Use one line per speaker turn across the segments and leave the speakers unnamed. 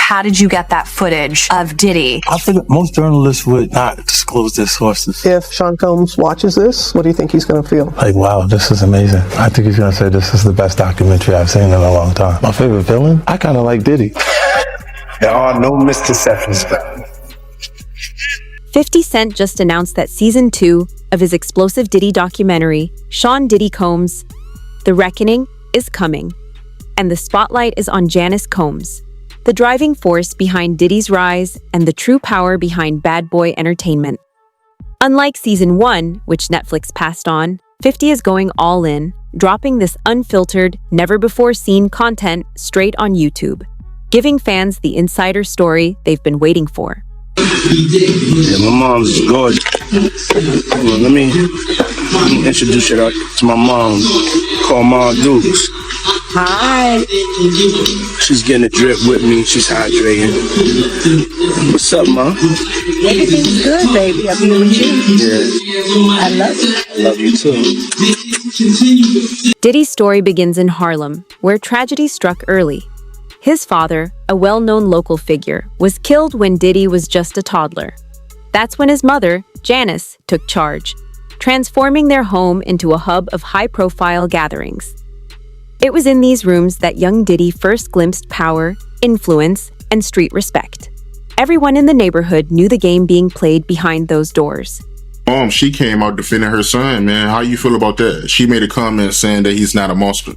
How did you get that footage of Diddy?
I think most journalists would not disclose their sources.
If Sean Combs watches this, what do you think he's going to feel?
Like, wow, this is amazing. I think he's going to say this is the best documentary I've seen in a long time. My favorite villain? I kind of like Diddy.
There are no misconceptions about it.
50 Cent just announced that Season 2 of his explosive Diddy documentary, Sean Diddy Combs, The Reckoning, is coming. And the spotlight is on Janice Combs, the driving force behind Diddy's rise and the true power behind Bad Boy Entertainment. Unlike Season 1, which Netflix passed on, 50 is going all in, dropping this unfiltered, never-before-seen content straight on YouTube, giving fans the insider story they've been waiting for.
Yeah, my mom's gorgeous. Well, let me introduce you to my mom, called Ma Dukes.
Hi.
She's getting a drip with me. She's hydrating. What's up, Ma?
Everything's good, baby. I've been with you.
Yeah.
I love you.
I love you too.
Diddy's story begins in Harlem, where tragedy struck early. His father, a well-known local figure, was killed when Diddy was just a toddler. That's when his mother, Janice, took charge, transforming their home into a hub of high-profile gatherings. It was in these rooms that young Diddy first glimpsed power, influence, and street respect. Everyone in the neighborhood knew the game being played behind those doors.
She came out defending her son, man. How you feel about that? She made a comment saying that he's not a monster.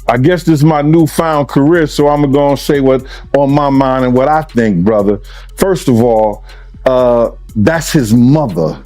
I guess this is my newfound career, so I'm going to say what on my mind and what I think, brother. First of all, that's his mother.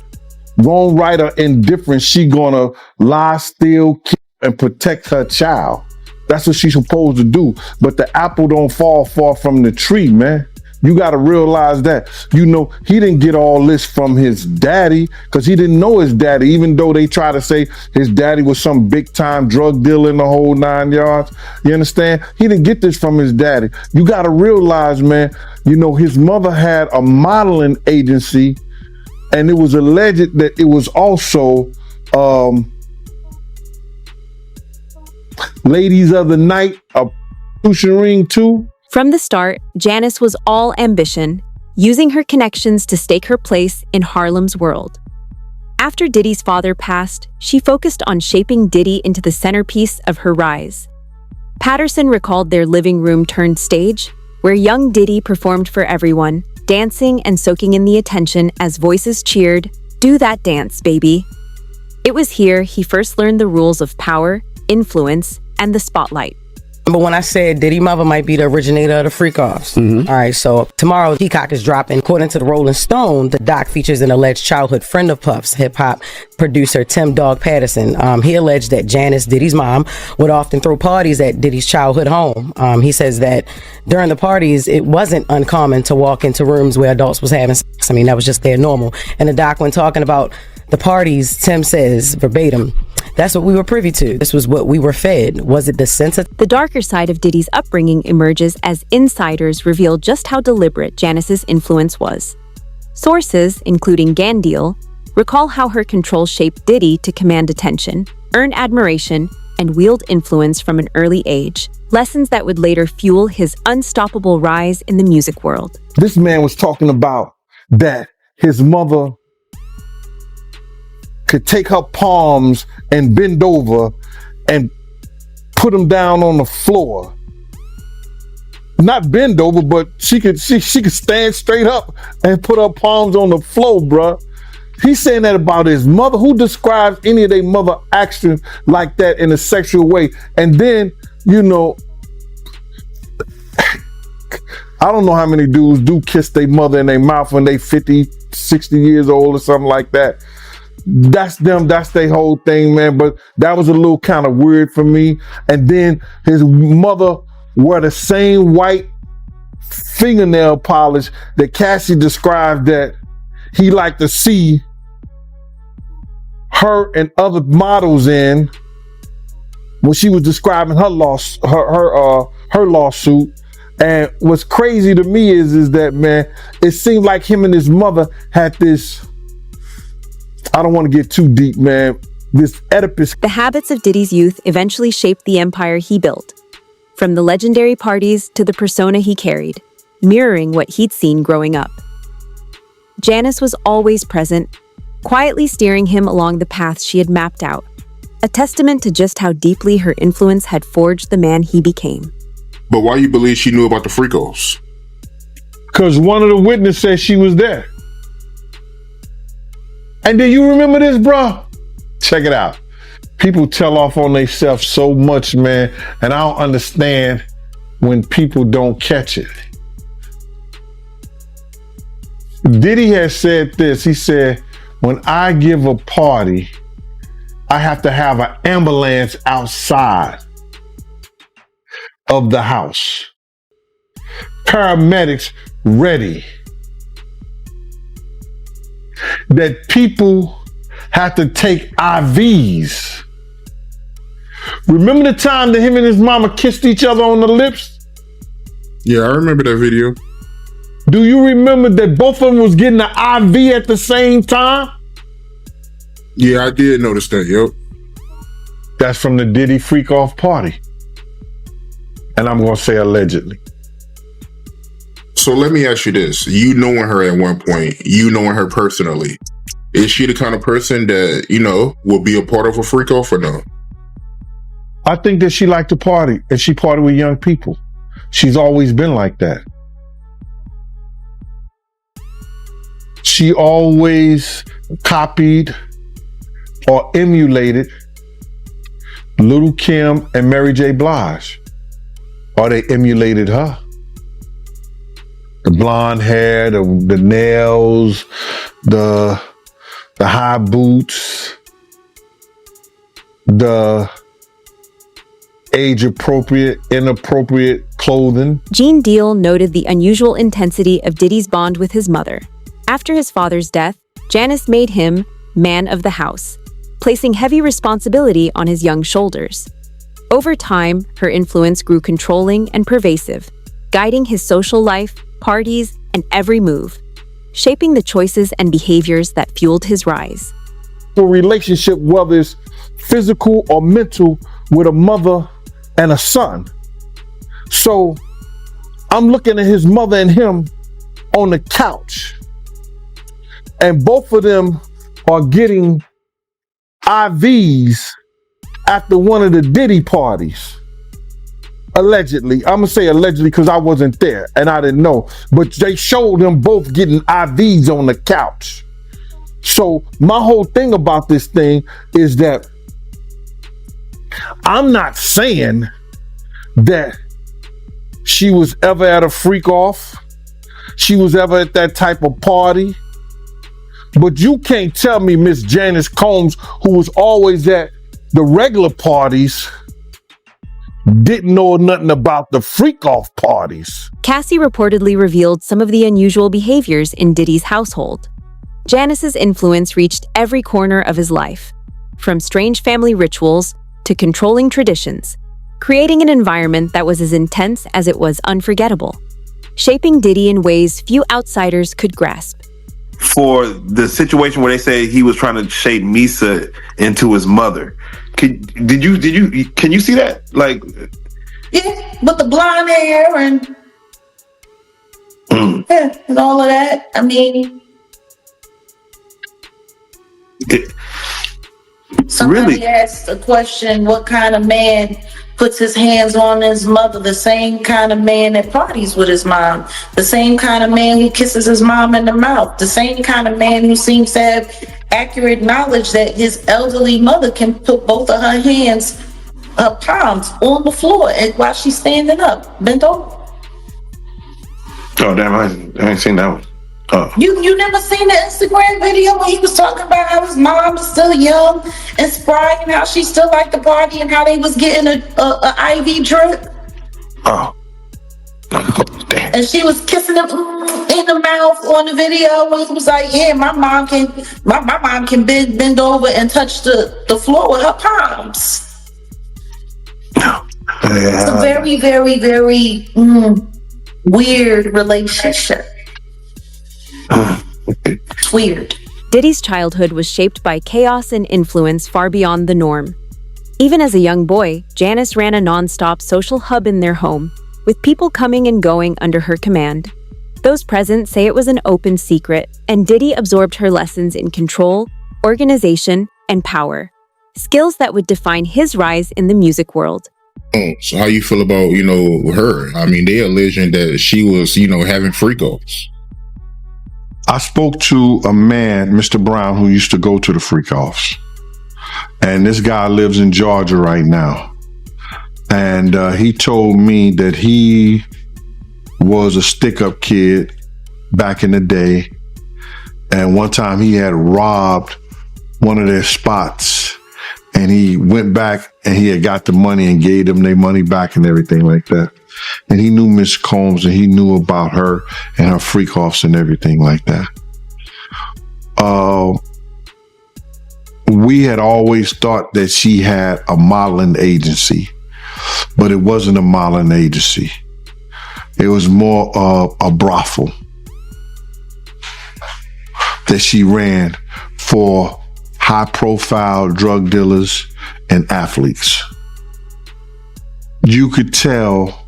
Wrong, right, or indifferent, she going to lie, steal, kill, and protect her child. That's what she's supposed to do. But the apple don't fall far from the tree, man. You got to realize that. You know, he didn't get all this from his daddy because he didn't know his daddy, even though they try to say his daddy was some big time drug dealer in the whole 9 yards. You understand? He didn't get this from his daddy. You got to realize, man, you know, his mother had a modeling agency, and it was alleged that it was also Ladies of the Night, a prostitution ring too.
From the start, Janice was all ambition, using her connections to stake her place in Harlem's world. After Diddy's father passed, she focused on shaping Diddy into the centerpiece of her rise. Patterson recalled their living room turned stage, where young Diddy performed for everyone, dancing and soaking in the attention as voices cheered, "Do that dance, baby." It was here he first learned the rules of power, influence, and the spotlight.
But when I said Diddy mother might be the originator of the freak-offs. All right, so tomorrow Peacock is dropping. According to the Rolling Stone, the doc features an alleged childhood friend of Puff's, hip-hop producer Tim Dog Patterson. He alleged that Janice, Diddy's mom, would often throw parties at Diddy's childhood home. He says that during the parties, it wasn't uncommon to walk into rooms where adults was having sex. I mean, that was just their normal. And the doc, when talking about the parties, Tim says, verbatim, "That's what we were privy to. This was what we were fed. Was it the sense of..."
The darker side of Diddy's upbringing emerges as insiders reveal just how deliberate Janice's influence was. Sources, including Gandil, recall how her control shaped Diddy to command attention, earn admiration, and wield influence from an early age, lessons that would later fuel his unstoppable rise in the music world.
This man was talking about that his mother could take her palms and bend over and put them down on the floor. Not bend over, but she could stand straight up and put her palms on the floor, bruh. He's saying that about his mother. Who describes any of their mother actions like that in a sexual way? And then, you know, I don't know how many dudes do kiss their mother in their mouth when they 50, 60 years old or something like that. That's them, that's their whole thing, man. But that was a little kind of weird for me. And then his mother wore the same white fingernail polish that Cassie described that he liked to see her and other models in when she was describing her lawsuit. And what's crazy to me is that, man, it seemed like him and his mother had this, I don't want to get too deep, man, this Oedipus.
The habits of Diddy's youth eventually shaped the empire he built. From the legendary parties to the persona he carried, mirroring what he'd seen growing up. Janice was always present, quietly steering him along the path she had mapped out, a testament to just how deeply her influence had forged the man he became.
But why you believe she knew about the freakos?
Because one of the witnesses said she was there. And do you remember this, bro? Check it out. People tell off on themselves so much, man, and I don't understand when people don't catch it. Diddy has said this. He said, when I give a party, I have to have an ambulance outside of the house. Paramedics ready. That people have to take IVs. Remember the time that him and his mama kissed each other on the lips?
Yeah, I remember that video.
Do you remember that both of them was getting the IV at the same time?
Yeah, I did notice that, yep.
That's from the Diddy freak off party. And I'm going to say allegedly.
So let me ask you this. You knowing her at one point, you knowing her personally, is she the kind of person that, you know, will be a part of a freak off or no?
I think that she liked to party and she partied with young people. She's always been like that. She always copied or emulated Little Kim and Mary J. Blige. Or they emulated her. The blonde hair, the nails, the high boots, the age-appropriate, inappropriate clothing.
Gene Deal noted the unusual intensity of Diddy's bond with his mother. After his father's death, Janice made him man of the house, placing heavy responsibility on his young shoulders. Over time, her influence grew controlling and pervasive, guiding his social life, parties, and every move, shaping the choices and behaviors that fueled his rise.
A relationship, whether it's physical or mental, with a mother and a son. So I'm looking at his mother and him on the couch, and both of them are getting IVs after one of the Diddy parties. Allegedly. I'm going to say allegedly because I wasn't there and I didn't know. But they showed them both getting IVs on the couch. So my whole thing about this thing is that I'm not saying that she was ever at a freak off. She was ever at that type of party. But you can't tell me Miss Janice Combs, who was always at the regular parties, didn't know nothing about the freak-off parties.
Cassie reportedly revealed some of the unusual behaviors in Diddy's household. Janice's influence reached every corner of his life, from strange family rituals to controlling traditions, creating an environment that was as intense as it was unforgettable, shaping Diddy in ways few outsiders could grasp.
For the situation where they say he was trying to shape Misa into his mother, can you see that? Like,
yeah, with the blonde hair and yeah, and all of that. I mean, somebody
really
asked a question: what kind of man puts his hands on his mother? The same kind of man that parties with his mom, the same kind of man who kisses his mom in the mouth, the same kind of man who seems to have accurate knowledge that his elderly mother can put both of her hands, her palms, on the floor and while she's standing up, bent over.
Oh damn, I ain't seen that one. Oh.
You never seen the Instagram video where he was talking about how his mom is still young and spry and how she still liked the party and how they was getting a IV drip?
Oh. Damn.
And she was kissing him in the mouth on the video. It was like, yeah, my mom can bend over and touch the floor with her palms. It's a very, very, very weird relationship. It's weird.
Diddy's childhood was shaped by chaos and influence far beyond the norm. Even as a young boy, Janice ran a non-stop social hub in their home, with people coming and going under her command. Those present say it was an open secret, and Diddy absorbed her lessons in control, organization, and power, skills that would define his rise in the music world.
So how you feel about, her? I mean, they alleging that she was, having freak offs.
I spoke to a man, Mr. Brown, who used to go to the freak offs. And this guy lives in Georgia right now. And he told me that he was a stick-up kid back in the day. And one time he had robbed one of their spots. And he went back and he had got the money and gave them their money back and everything like that. And he knew Miss Combs and he knew about her and her freak offs and everything like that. We had always thought that she had a modeling agency, but it wasn't a modeling agency. It was more of a brothel that she ran for high-profile drug dealers and athletes. You could tell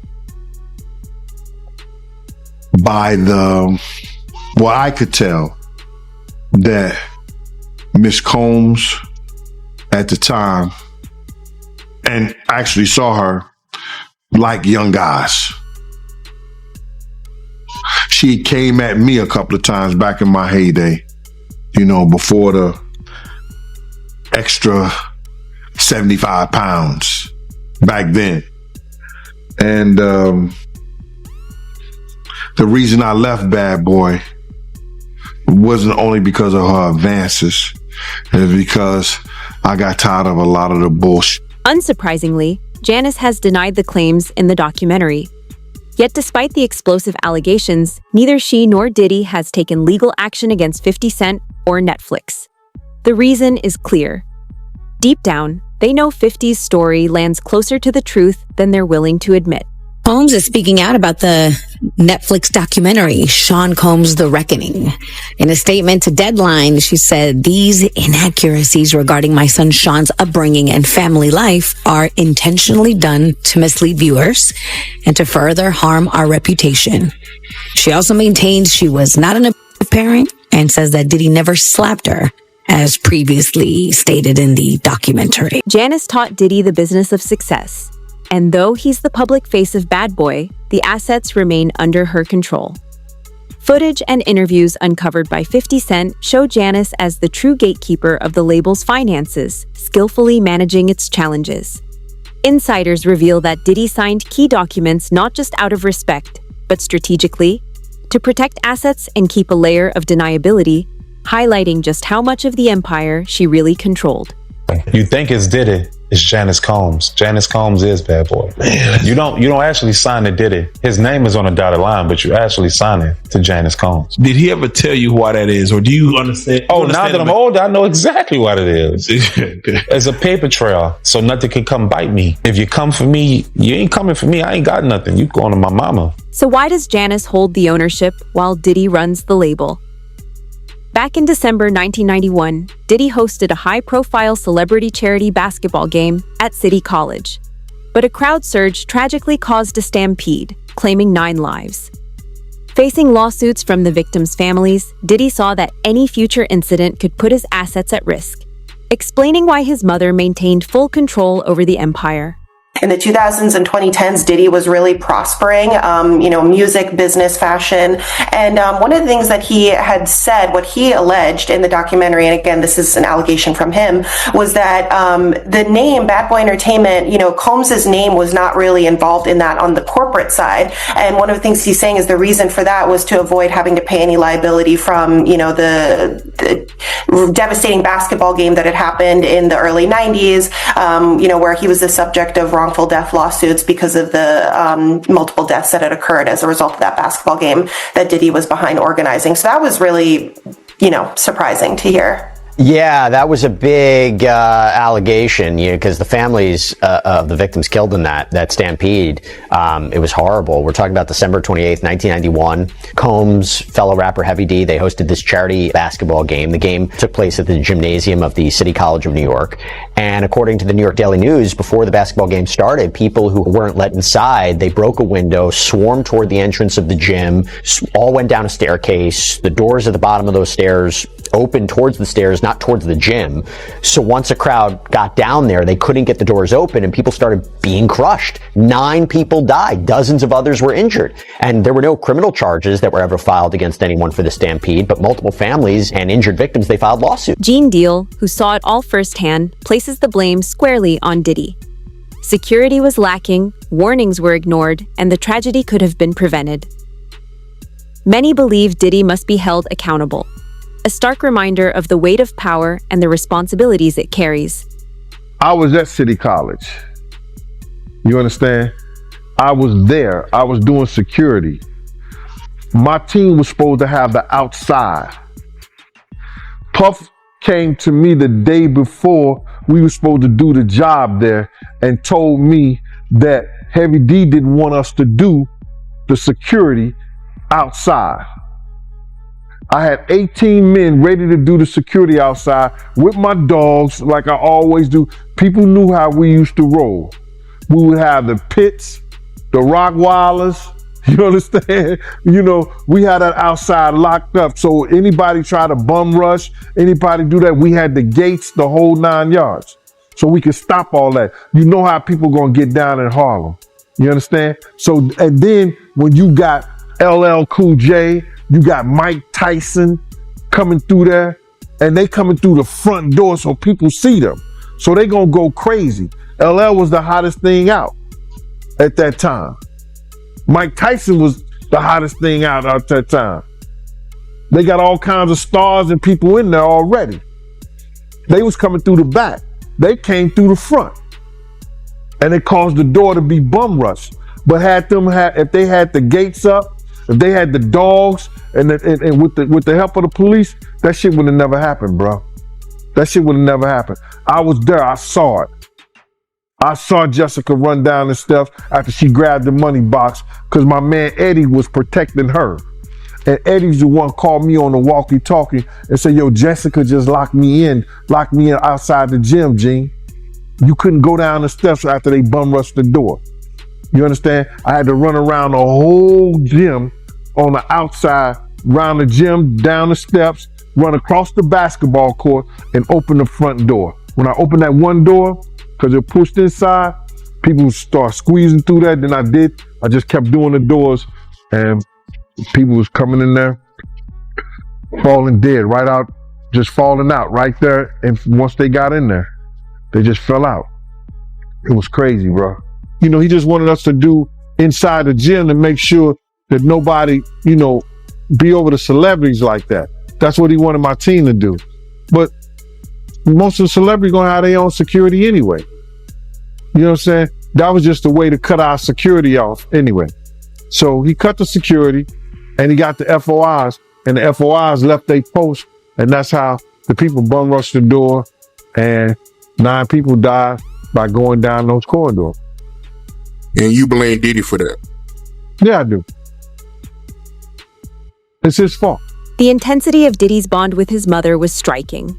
I could tell that Miss Combs at the time, and actually saw her like young guys. She came at me a couple of times back in my heyday, before the extra 75 pounds back then. And the reason I left Bad Boy wasn't only because of her advances, it was because I got tired of a lot of the bullshit.
Unsurprisingly, Janice has denied the claims in the documentary. Yet despite the explosive allegations, neither she nor Diddy has taken legal action against 50 Cent or Netflix. The reason is clear. Deep down, they know 50's story lands closer to the truth than they're willing to admit.
Combs is speaking out about the Netflix documentary, Sean Combs' The Reckoning. In a statement to Deadline, she said, "These inaccuracies regarding my son Sean's upbringing and family life are intentionally done to mislead viewers and to further harm our reputation." She also maintains she was not an abusive parent and says that Diddy never slapped her, as previously stated in the documentary.
Janice taught Diddy the business of success. And though he's the public face of Bad Boy, the assets remain under her control. Footage and interviews uncovered by 50 Cent show Janice as the true gatekeeper of the label's finances, skillfully managing its challenges. Insiders reveal that Diddy signed key documents not just out of respect, but strategically, to protect assets and keep a layer of deniability, highlighting just how much of the empire she really controlled.
You think it's Diddy, it's Janice Combs. Janice Combs is Bad Boy. Man. You don't actually sign to Diddy. His name is on a dotted line, but you actually sign it to Janice Combs.
Did he ever tell you why that is, or do you understand?
Now that I'm older, I know exactly what it is. It's a paper trail, so nothing can come bite me. If you come for me, you ain't coming for me. I ain't got nothing. You going to my mama.
So why does Janice hold the ownership while Diddy runs the label? Back in December 1991, Diddy hosted a high-profile celebrity charity basketball game at City College. But a crowd surge tragically caused a stampede, claiming 9 lives. Facing lawsuits from the victims' families, Diddy saw that any future incident could put his assets at risk, explaining why his mother maintained full control over the empire.
In the 2000s and 2010s, Diddy was really prospering, music, business, fashion. And one of the things that he had said, what he alleged in the documentary, and again, this is an allegation from him, was that the name Bad Boy Entertainment, Combs's name was not really involved in that on the corporate side. And one of the things he's saying is the reason for that was to avoid having to pay any liability from, the devastating basketball game that had happened in the early 90s, where he was the subject of wrongful death lawsuits because of the multiple deaths that had occurred as a result of that basketball game that Diddy was behind organizing. So that was really, surprising to hear.
Yeah, that was a big allegation, because the families of the victims killed in that stampede, it was horrible. We're talking about December 28th, 1991. Combs, fellow rapper Heavy D, they hosted this charity basketball game. The game took place at the gymnasium of the City College of New York. And according to the New York Daily News, before the basketball game started, people who weren't let inside, they broke a window, swarmed toward the entrance of the gym, all went down a staircase. The doors at the bottom of those stairs opened towards the stairs, not towards the gym. So once a crowd got down there, they couldn't get the doors open and people started being crushed. 9 people died. Dozens of others were injured. And there were no criminal charges that were ever filed against anyone for the stampede, but multiple families and injured victims, they filed lawsuits.
Gene Deal, who saw it all firsthand, places the blame squarely on Diddy. Security was lacking, warnings were ignored, and the tragedy could have been prevented. Many believe Diddy must be held accountable. A stark reminder of the weight of power and the responsibilities it carries.
I was at City College. You understand? I was there. I was doing security. My team was supposed to have the outside. Puff came to me the day before we were supposed to do the job there and told me that Heavy D didn't want us to do the security outside. I had 18 men ready to do the security outside with my dogs, like I always do. People knew how we used to roll. We would have the pits, the Rockwilders, you understand? We had that outside locked up. So anybody try to bum rush, anybody do that, we had the gates, the whole 9 yards. So we could stop all that. You know how people gonna get down in Harlem. You understand? So, and then when you got LL Cool J, you got Mike Tyson coming through there, and they coming through the front door so people see them. So they gonna go crazy. LL was the hottest thing out at that time. Mike Tyson was the hottest thing out at that time. They got all kinds of stars and people in there already. They was coming through the back. They came through the front. And it caused the door to be bum rushed. But if they had the gates up, if they had the dogs, and with the help of the police, that shit would have never happened, bro. That shit would have never happened. I was there. I saw it. I saw Jessica run down the steps after she grabbed the money box because my man Eddie was protecting her. And Eddie's the one called me on the walkie-talkie and said, yo, Jessica just locked me in outside the gym, Gene. You couldn't go down the steps after they bum rushed the door. You understand? I had to run around the whole gym on the outside, around the gym, down the steps, run across the basketball court, and open the front door. When I opened that one door, because it pushed inside, people start squeezing through that. Then I just kept doing the doors, and people was coming in there, falling dead, right out, just falling out right there. And once they got in there, they just fell out. It was crazy, bro. He just wanted us to do inside the gym to make sure that nobody, be over the celebrities like that. That's what he wanted my team to do. But most of the celebrities gonna have their own security anyway. You know what I'm saying? That was just a way to cut our security off anyway. So he cut the security and he got the FOIs, and the FOIs left their post, and that's how the people bum rushed the door, and 9 people died by going down those corridors.
And you blame Diddy for that?
Yeah, I do. It's his fault.
The intensity of Diddy's bond with his mother was striking,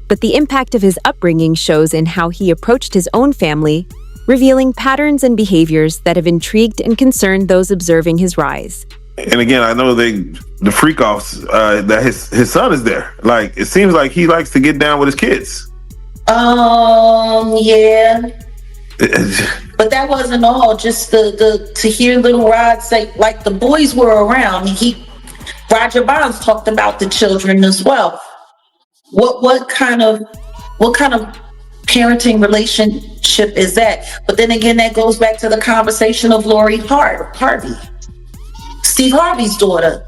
but the impact of his upbringing shows in how he approached his own family, revealing patterns and behaviors that have intrigued and concerned those observing his rise.
And again, I know the freak offs that his son is there. Like, it seems like he likes to get down with his kids.
Yeah. But that wasn't all. Just to hear Little Rod say, like, the boys were around. Roger Bonds talked about the children as well. What kind of parenting relationship is that? But then again, that goes back to the conversation of Lori Harvey, Steve Harvey's daughter.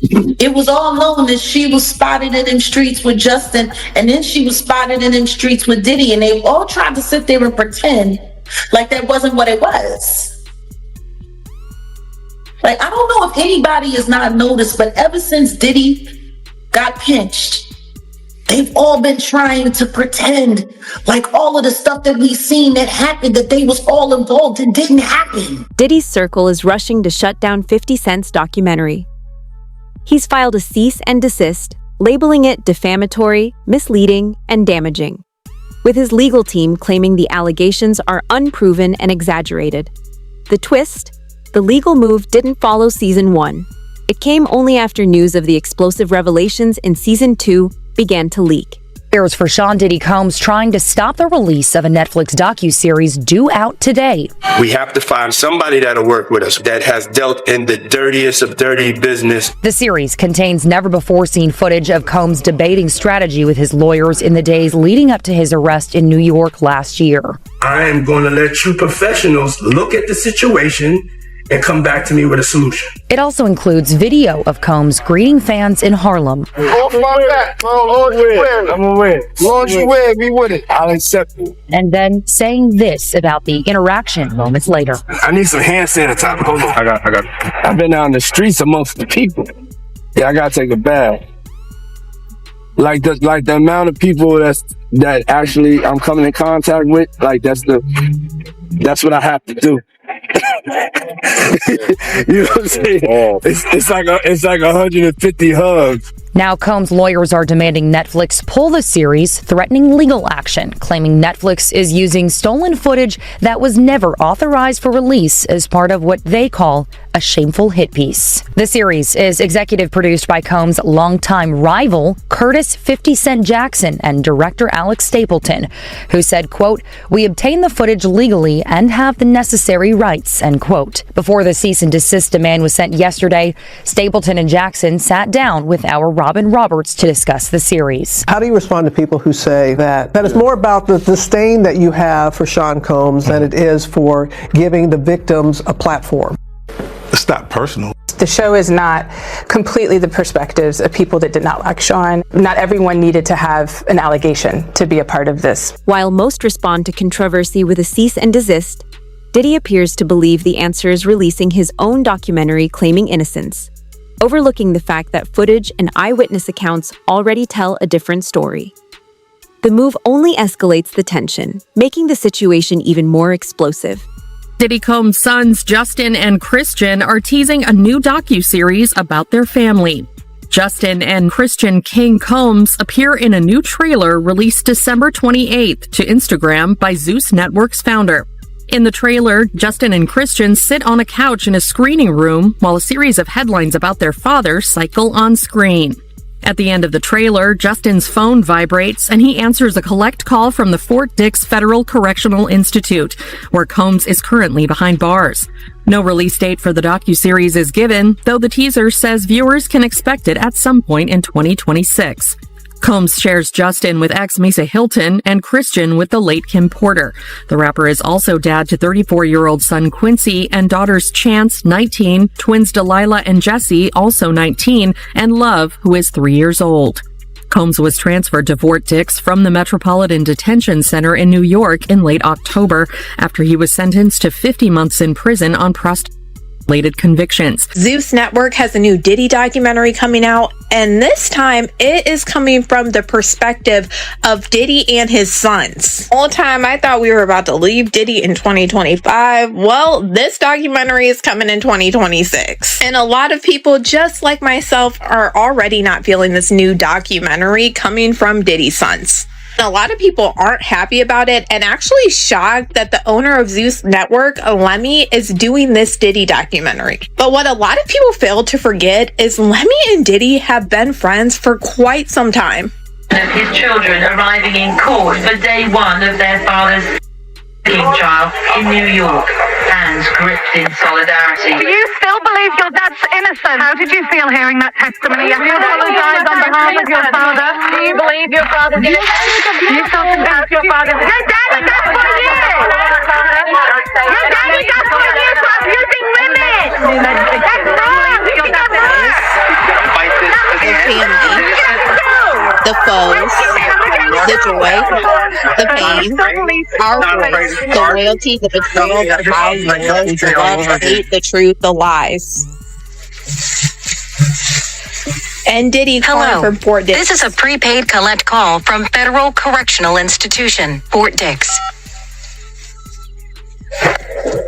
It was all known that she was spotted in them streets with Justin, and then she was spotted in them streets with Diddy, and they all tried to sit there and pretend like that wasn't what it was. Like, I don't know if anybody has not noticed, but ever since Diddy got pinched. They've all been trying to pretend like all of the stuff that we've seen that happened, that they was all involved and didn't happen.
Diddy's circle is rushing to shut down 50 Cent's documentary. He's filed a cease and desist, labeling it defamatory, misleading, and damaging, with his legal team claiming the allegations are unproven and exaggerated. The twist? The legal move didn't follow Season 1. It came only after news of the explosive revelations in Season 2 began to leak.
Here's for Sean Diddy Combs trying to stop the release of a Netflix docuseries due out today.
We have to find somebody that'll work with us that has dealt in the dirtiest of dirty business.
The series contains never-before-seen footage of Combs debating strategy with his lawyers in the days leading up to his arrest in New York last year.
I am going to let you professionals look at the situation and come back to me with a solution.
It also includes video of Combs greeting fans in Harlem.
I'm gonna win. As long as you win, be with it. I'll accept it.
And then saying this about the interaction moments later.
I need some hand sanitizer. Hold on. I got. I've been out in the streets amongst the people. Yeah, I gotta take a bath. Like the amount of people that actually I'm coming in contact with. Like that's what I have to do. You know what I'm saying? It's like 150 hugs.
Now Combs' lawyers are demanding Netflix pull the series, threatening legal action, claiming Netflix is using stolen footage that was never authorized for release as part of what they call a shameful hit piece. The series is executive produced by Combs' longtime rival, Curtis 50 Cent Jackson, and director Alex Stapleton, who said, quote, "We obtained the footage legally and have the necessary rights," end quote. Before the cease and desist demand was sent yesterday, Stapleton and Jackson sat down with our Robin Roberts to discuss the series.
How do you respond to people who say that it's more about the disdain that you have for Sean Combs than it is for giving the victims a platform?
It's not personal.
The show is not completely the perspectives of people that did not like Sean. Not everyone needed to have an allegation to be a part of this.
While most respond to controversy with a cease and desist, Diddy appears to believe the answer is releasing his own documentary claiming innocence, overlooking the fact that footage and eyewitness accounts already tell a different story. The move only escalates the tension, making the situation even more explosive.
Diddy Combs' sons Justin and Christian are teasing a new docuseries about their family. Justin and Christian King Combs appear in a new trailer released December 28th to Instagram by Zeus Network's founder. In the trailer, Justin and Christian sit on a couch in a screening room while a series of headlines about their father cycle on screen. At the end of the trailer, Justin's phone vibrates and he answers a collect call from the Fort Dix Federal Correctional Institute, where Combs is currently behind bars. No release date for the docuseries is given, though the teaser says viewers can expect it at some point in 2026. Combs shares Justin with ex-Mesa Hilton and Christian with the late Kim Porter. The rapper is also dad to 34-year-old son Quincy and daughters Chance, 19, twins Delilah and Jesse, also 19, and Love, who is 3 years old. Combs was transferred to Fort Dix from the Metropolitan Detention Center in New York in late October after he was sentenced to 50 months in prison on prostitution-related convictions.
Zeus Network has a new Diddy documentary coming out, and this time it is coming from the perspective of Diddy and his sons. All the time I thought we were about to leave Diddy in 2025. Well, this documentary is coming in 2026. And a lot of people, just like myself, are already not feeling this new documentary coming from Diddy's sons. A lot of people aren't happy about it and actually shocked that the owner of Zeus Network, Lemmy, is doing this Diddy documentary. But what a lot of people fail to forget is Lemmy and Diddy have been friends for quite some time.
Of his children arriving in court for day one of their father's trial in New York, hands gripped in solidarity.
Do you still believe your dad's innocent? How did you feel hearing that testimony? You apologize on behalf of your father. Do you believe your father's innocent? Do you still think your father's innocent? Your daddy does for you! Your daddy does for you for abusing women! That's wrong! You think that's wrong!
The foes, the joy, the pain, our voice, the loyalty, the betrayal, the vows, the love, the hate, the truth, the lies. And Diddy calling
Hello.
from Fort Dix.
This is a prepaid collect call from Federal Correctional Institution, Fort Dix.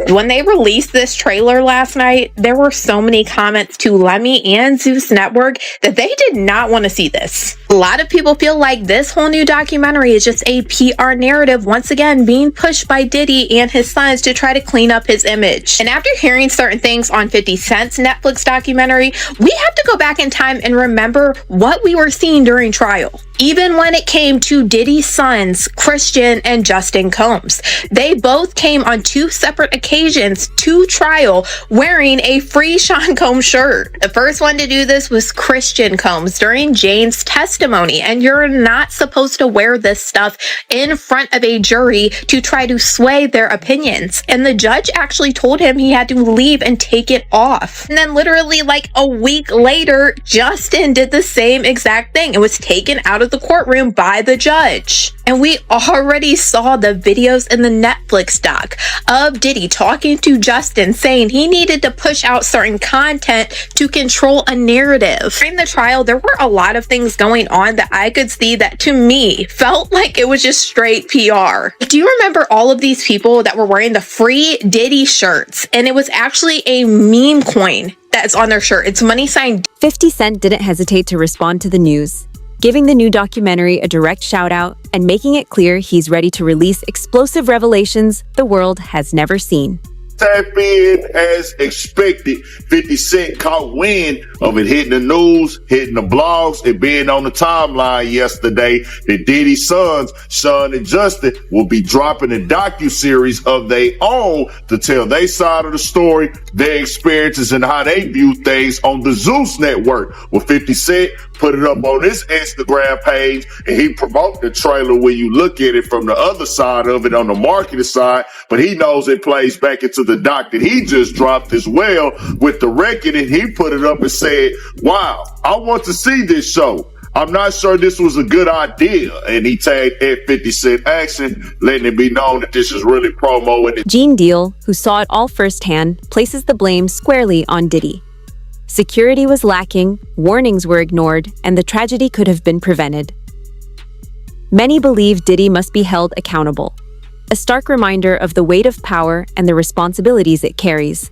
When they released this trailer last night, there were so many comments to Lemmy and Zeus Network that they did not want to see this. A lot of people feel like this whole new documentary is just a PR narrative, once again being pushed by Diddy and his sons to try to clean up his image. And after hearing certain things on 50 Cent's Netflix documentary, we have to go back in time and remember what we were seeing during trial. Even when it came to Diddy's sons, Christian and Justin Combs, they both came on two separate occasions to trial wearing a free Sean Combs shirt. The first one to do this was Christian Combs during Jane's testimony, and you're not supposed to wear this stuff in front of a jury to try to sway their opinions. And the judge actually told him he had to leave and take it off. And then literally like a week later, Justin did the same exact thing. It was taken out of the courtroom by the judge. And we already saw the videos in the Netflix doc of Diddy talking to Justin saying he needed to push out certain content to control a narrative. During the trial, there were a lot of things going on that I could see that to me felt like it was just straight PR. Do you remember all of these people that were wearing the free Diddy shirts? And it was actually a meme coin that's on their shirt. It's money sign.
50 Cent didn't hesitate to respond to the news, giving the new documentary a direct shout out and making it clear he's ready to release explosive revelations the world has never seen.
Tap in as expected. 50 Cent caught wind of it hitting the news, hitting the blogs, and being on the timeline yesterday that Diddy's sons, Sean and Justin, will be dropping a docuseries of their own to tell their side of the story, their experiences, and how they view things on the Zeus Network. Well, 50 Cent put it up on his Instagram page, and he promoted the trailer when you look at it from the other side of it on the marketing side, but he knows it plays back into the doc that he just dropped as well with the reckoning. He put it up and said, wow, I want to see this show. I'm not sure this was a good idea. And he tagged at 50 Cent Action, letting it be known that this is really promoing it.
Gene Deal, who saw it all firsthand, places the blame squarely on Diddy. Security was lacking, warnings were ignored, and the tragedy could have been prevented. Many believe Diddy must be held accountable, a stark reminder of the weight of power and the responsibilities it carries.